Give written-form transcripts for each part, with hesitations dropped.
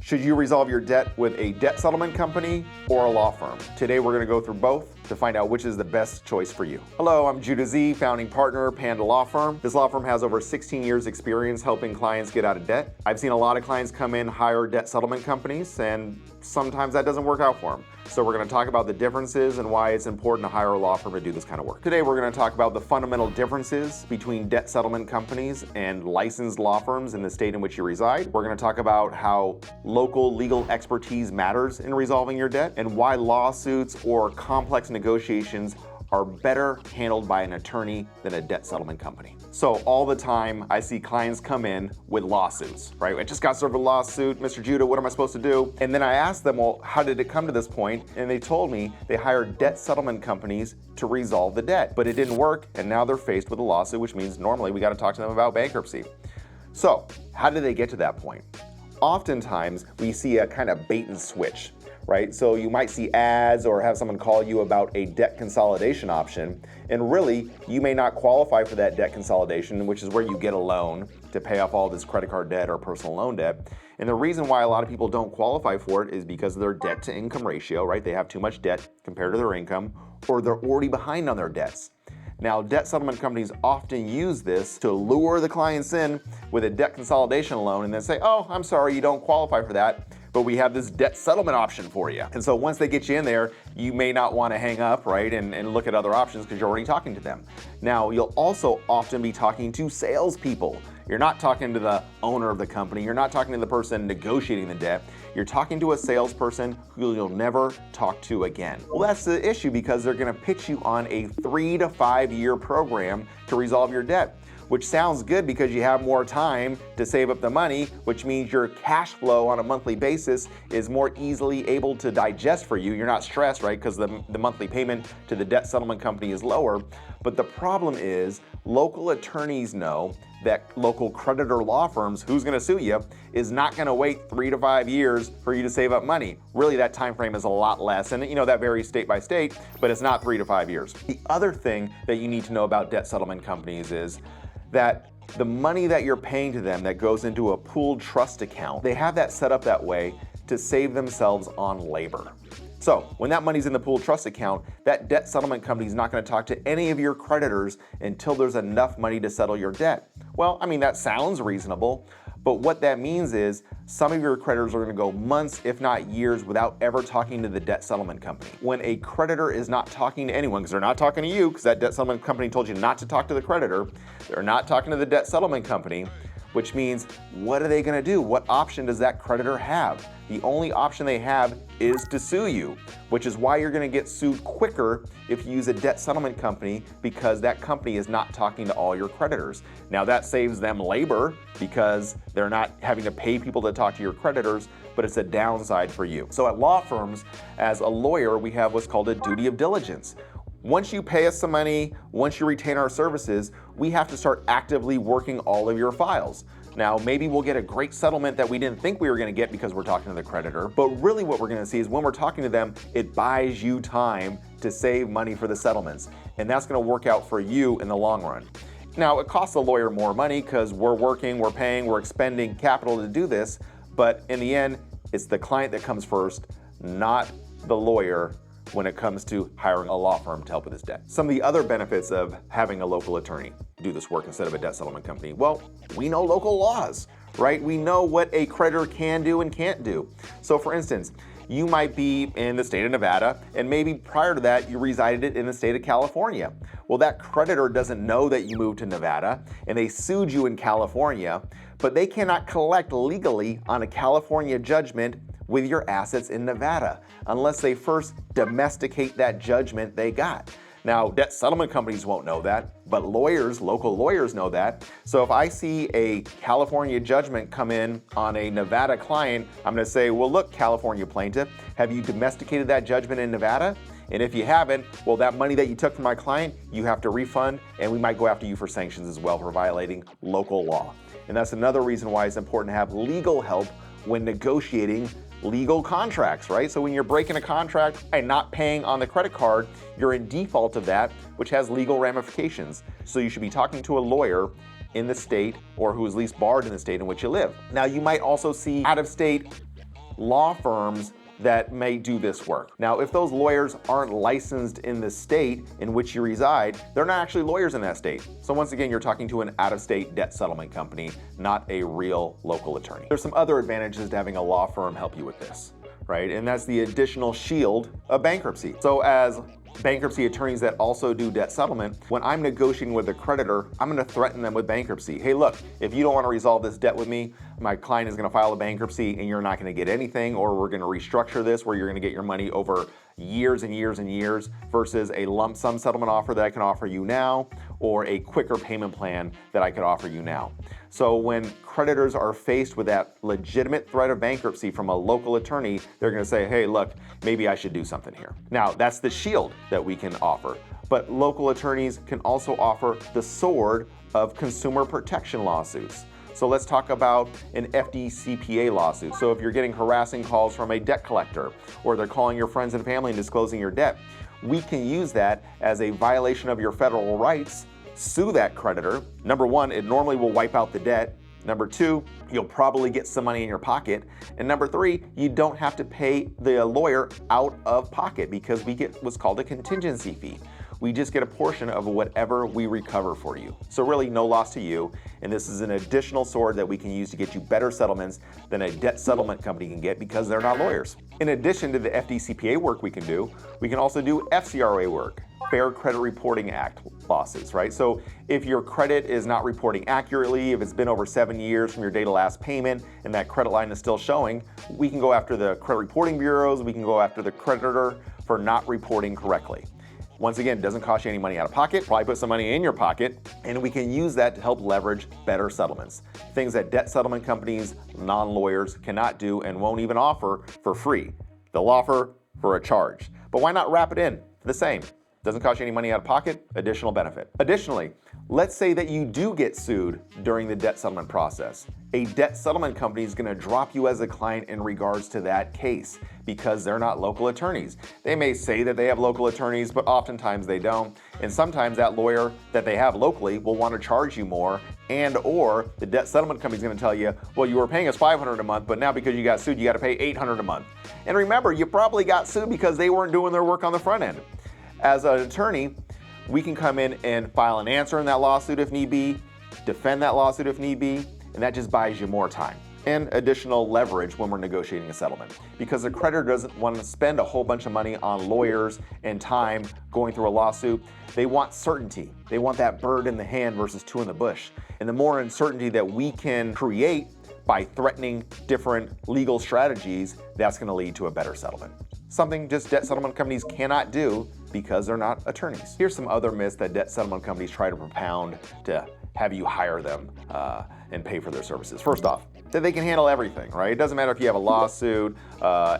Should you resolve your debt with a debt settlement company or a law firm? Today we're going to go through both to find out which is the best choice for you. Hello, I'm Judah Z, founding partner, PandA Law Firm. This law firm has over 16 years experience helping clients get out of debt. I've seen a lot of clients come in, hire debt settlement companies, and sometimes that doesn't work out for them. So we're going to talk about the differences and why it's important to hire a law firm to do this kind of work. Today we're going to talk about the fundamental differences between debt settlement companies and licensed law firms in the state in which you reside. We're going to talk about how local legal expertise matters in resolving your debt and why lawsuits or complex negotiations are better handled by an attorney than a debt settlement company. So all the time I see clients come in with lawsuits, right? I just got served a lawsuit, Mr. Judah, what am I supposed to do? And then I asked them, well, how did it come to this point? And they told me they hired debt settlement companies to resolve the debt, but it didn't work, and now they're faced with a lawsuit, which means normally we got to talk to them about bankruptcy. So how did they get to that point? Oftentimes we see a kind of bait and switch, right? So you might see ads or have someone call you about a debt consolidation option, and really you may not qualify for that debt consolidation, which is where you get a loan to pay off all this credit card debt or personal loan debt. And the reason why a lot of people don't qualify for it is because of their debt to income ratio, right? They have too much debt compared to their income, or they're already behind on their debts. Now, debt settlement companies often use this to lure the clients in with a debt consolidation loan and then say, oh, I'm sorry, you don't qualify for that, but we have this debt settlement option for you. And so once they get you in there, you may not want to hang up, right, and look at other options because you're already talking to them. Now, you'll also often be talking to salespeople. You're not talking to the owner of the company. You're not talking to the person negotiating the debt. You're talking to a salesperson who you'll never talk to again. Well, that's the issue because they're going to pitch you on a 3 to 5 year program to resolve your debt, which sounds good because you have more time to save up the money, which means your cash flow on a monthly basis is more easily able to digest for you. You're not stressed, right? Because the monthly payment to the debt settlement company is lower. But the problem is local attorneys know that local creditor law firms, who's going to sue you, is not going to wait 3 to 5 years for you to save up money. Really, that time frame is a lot less, and that varies state by state, but it's not 3 to 5 years. The other thing that you need to know about debt settlement companies is that the money that you're paying to them that goes into a pooled trust account, they have that set up that way to save themselves on labor. So when that money's in the pooled trust account, that debt settlement company is not going to talk to any of your creditors until there's enough money to settle your debt. Well, I mean, that sounds reasonable, but what that means is some of your creditors are going to go months, if not years, without ever talking to the debt settlement company. When a creditor is not talking to anyone, because they're not talking to you, because that debt settlement company told you not to talk to the creditor, they're not talking to the debt settlement company, which means what are they going to do? What option does that creditor have? The only option they have is to sue you, which is why you're going to get sued quicker if you use a debt settlement company, because that company is not talking to all your creditors. Now that saves them labor because they're not having to pay people to talk to your creditors, but it's a downside for you. So at law firms, as a lawyer, we have what's called a duty of diligence. Once you pay us some money, once you retain our services, we have to start actively working all of your files. Now, maybe we'll get a great settlement that we didn't think we were going to get because we're talking to the creditor, but really what we're going to see is when we're talking to them, it buys you time to save money for the settlements, and that's going to work out for you in the long run. Now, it costs a lawyer more money because we're working, we're paying, we're expending capital to do this, but in the end, it's the client that comes first, not the lawyer, when it comes to hiring a law firm to help with this debt. Some of the other benefits of having a local attorney do this work instead of a debt settlement company. Well, we know local laws, right? We know what a creditor can do and can't do. So for instance, you might be in the state of Nevada, and maybe prior to that, you resided in the state of California. Well, that creditor doesn't know that you moved to Nevada, and they sued you in California, but they cannot collect legally on a California judgment with your assets in Nevada, unless they first domesticate that judgment they got. Now, debt settlement companies won't know that, but lawyers, local lawyers know that. So if I see a California judgment come in on a Nevada client, I'm gonna say, well, look, California plaintiff, have you domesticated that judgment in Nevada? And if you haven't, well, that money that you took from my client, you have to refund, and we might go after you for sanctions as well for violating local law. And that's another reason why it's important to have legal help when negotiating legal contracts, right? So when you're breaking a contract and not paying on the credit card, you're in default of that, which has legal ramifications. So you should be talking to a lawyer in the state, or who is least barred in the state in which you live. Now, you might also see out-of-state law firms that may do this work. Now, if those lawyers aren't licensed in the state in which you reside, they're not actually lawyers in that state. So once again, you're talking to an out-of-state debt settlement company, not a real local attorney. There's some other advantages to having a law firm help you with this, right? And that's the additional shield of bankruptcy. So as bankruptcy attorneys that also do debt settlement, when I'm negotiating with a creditor, I'm going to threaten them with bankruptcy. Hey, look, if you don't want to resolve this debt with me, my client is going to file a bankruptcy and you're not going to get anything, or we're going to restructure this where you're going to get your money over years and years and years versus a lump sum settlement offer that I can offer you now, or a quicker payment plan that I could offer you now. So when creditors are faced with that legitimate threat of bankruptcy from a local attorney, they're going to say, hey, look, maybe I should do something here. Now, that's the shield that we can offer. But local attorneys can also offer the sword of consumer protection lawsuits. So let's talk about an FDCPA lawsuit. So if you're getting harassing calls from a debt collector, or they're calling your friends and family and disclosing your debt, we can use that as a violation of your federal rights, sue that creditor. Number one, it normally will wipe out the debt. Number two, you'll probably get some money in your pocket. And number three, you don't have to pay the lawyer out of pocket because we get what's called a contingency fee. We just get a portion of whatever we recover for you. So really no loss to you. And this is an additional sword that we can use to get you better settlements than a debt settlement company can get because they're not lawyers. In addition to the FDCPA work we can also do FCRA work, Fair Credit Reporting Act lawsuits, right? So if your credit is not reporting accurately, if it's been over 7 years from your date of last payment and that credit line is still showing, we can go after the credit reporting bureaus, we can go after the creditor for not reporting correctly. Once again, it doesn't cost you any money out of pocket, probably put some money in your pocket, and we can use that to help leverage better settlements. Things that debt settlement companies, non-lawyers cannot do and won't even offer for free. They'll offer for a charge. But why not wrap it in for the same? Doesn't cost you any money out of pocket, additional benefit. Additionally, let's say that you do get sued during the debt settlement process. A debt settlement company is going to drop you as a client in regards to that case because they're not local attorneys. They may say that they have local attorneys, but oftentimes they don't. And sometimes that lawyer that they have locally will want to charge you more, and or the debt settlement company is going to tell you, well, you were paying us $500 a month, but now because you got sued, you got to pay $800 a month. And remember, you probably got sued because they weren't doing their work on the front end. As an attorney, we can come in and file an answer in that lawsuit if need be, defend that lawsuit if need be, and that just buys you more time and additional leverage when we're negotiating a settlement. Because the creditor doesn't want to spend a whole bunch of money on lawyers and time going through a lawsuit. They want certainty. They want that bird in the hand versus two in the bush. And the more uncertainty that we can create by threatening different legal strategies, that's going to lead to a better settlement. Something just debt settlement companies cannot do because they're not attorneys. Here's some other myths that debt settlement companies try to propound to have you hire them and pay for their services. First off, that they can handle everything, right? It doesn't matter if you have a lawsuit,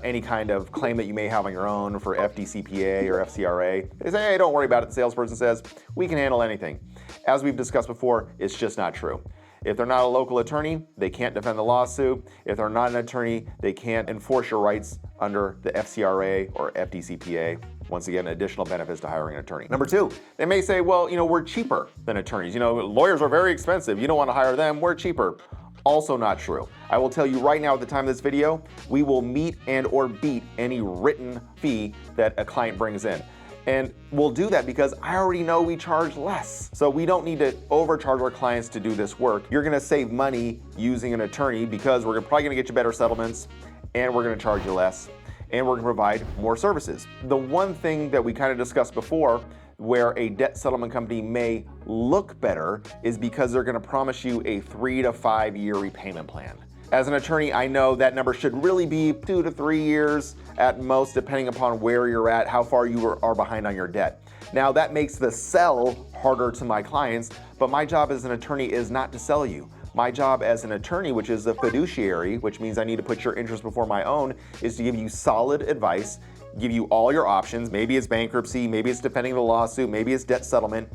any kind of claim that you may have on your own for FDCPA or FCRA. They say, hey, don't worry about it. The salesperson says, we can handle anything. As we've discussed before, it's just not true. If they're not a local attorney, they can't defend the lawsuit. If they're not an attorney, they can't enforce your rights under the FCRA or FDCPA. Once again, additional benefits to hiring an attorney. Number two, they may say, well, we're cheaper than attorneys. Lawyers are very expensive. You don't want to hire them. We're cheaper. Also not true. I will tell you right now at the time of this video, we will meet and or beat any written fee that a client brings in. And we'll do that because I already know we charge less. So we don't need to overcharge our clients to do this work. You're gonna save money using an attorney because we're probably gonna get you better settlements, and we're gonna charge you less, and we're gonna provide more services. The one thing that we kind of discussed before where a debt settlement company may look better is because they're gonna promise you a 3 to 5 year repayment plan. As an attorney, I know that number should really be 2 to 3 years at most, depending upon where you're at, how far you are behind on your debt. Now, that makes the sell harder to my clients, but my job as an attorney is not to sell you. My job as an attorney, which is a fiduciary, which means I need to put your interest before my own, is to give you solid advice, give you all your options. Maybe it's bankruptcy, maybe it's defending the lawsuit, maybe it's debt settlement.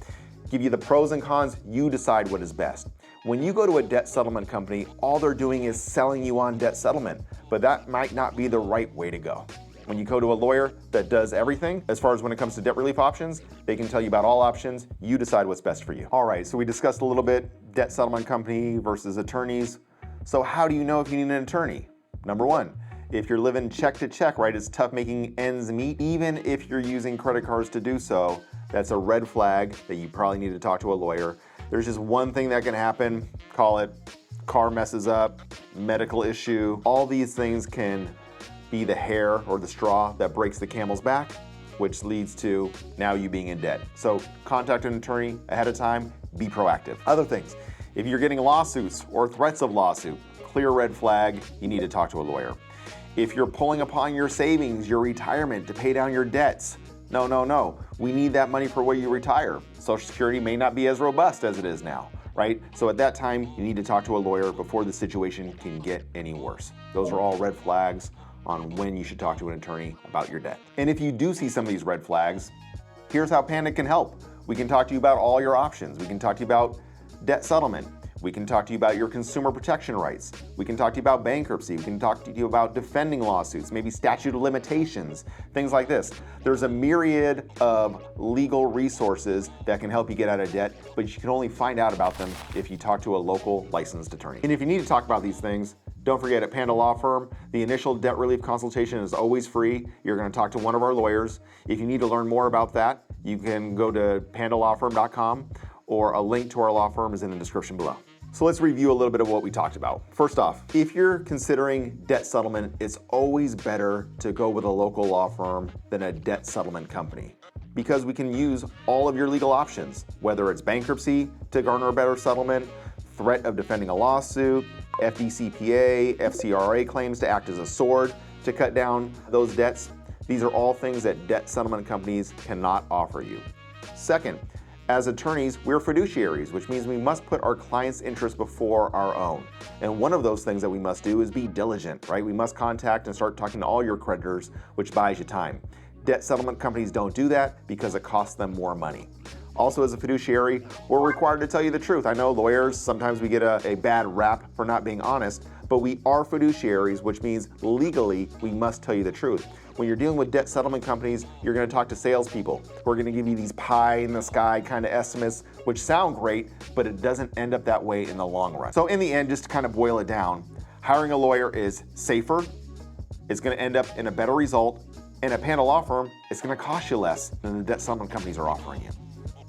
Give you the pros and cons, you decide what is best. When you go to a debt settlement company, all they're doing is selling you on debt settlement, but that might not be the right way to go. When you go to a lawyer that does everything, as far as when it comes to debt relief options, they can tell you about all options, you decide what's best for you. All right, so we discussed a little bit debt settlement company versus attorneys. So how do you know if you need an attorney? Number one, If you're living check to check, right, it's tough making ends meet. Even if you're using credit cards to do so, that's a red flag that you probably need to talk to a lawyer. There's just one thing that can happen, call it car messes up, medical issue. All these things can be the hair or the straw that breaks the camel's back, which leads to now you being in debt. So contact an attorney ahead of time, be proactive. Other things, if you're getting lawsuits or threats of lawsuit, clear red flag, you need to talk to a lawyer. If you're pulling upon your savings, your retirement to pay down your debts, no. We need that money for when you retire. Social Security may not be as robust as it is now, right? So at that time, you need to talk to a lawyer before the situation can get any worse. Those are all red flags on when you should talk to an attorney about your debt. And if you do see some of these red flags, here's how PandA can help. We can talk to you about all your options. We can talk to you about debt settlement. We can talk to you about your consumer protection rights. We can talk to you about bankruptcy. We can talk to you about defending lawsuits, maybe statute of limitations, things like this. There's a myriad of legal resources that can help you get out of debt, but you can only find out about them if you talk to a local licensed attorney. And if you need to talk about these things, don't forget at PandA Law Firm, the initial debt relief consultation is always free. You're going to talk to one of our lawyers. If you need to learn more about that, you can go to pandalawfirm.com, or a link to our law firm is in the description below. So let's review a little bit of what we talked about. First off, if you're considering debt settlement, it's always better to go with a local law firm than a debt settlement company, because we can use all of your legal options, whether it's bankruptcy to garner a better settlement, threat of defending a lawsuit, FDCPA, FCRA claims to act as a sword to cut down those debts. These are all things that debt settlement companies cannot offer you. Second, as attorneys, we're fiduciaries, which means we must put our clients' interests before our own. And one of those things that we must do is be diligent, right? We must contact and start talking to all your creditors, which buys you time. Debt settlement companies don't do that because it costs them more money. Also, as a fiduciary, we're required to tell you the truth. I know lawyers, sometimes we get a bad rap for not being honest, but we are fiduciaries, which means legally we must tell you the truth. When you're dealing with debt settlement companies, you're going to talk to salespeople who are going to give you these pie in the sky kind of estimates, which sound great, but it doesn't end up that way in the long run. So in the end, just to kind of boil it down, hiring a lawyer is safer, it's going to end up in a better result, and at PandA Law Firm, it's going to cost you less than the debt settlement companies are offering you.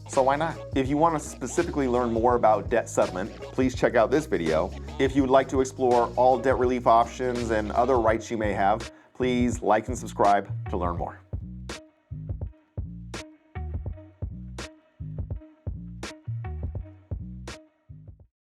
So why not? If you want to specifically learn more about debt settlement, please check out this video. If you would like to explore all debt relief options and other rights you may have, please like and subscribe to learn more.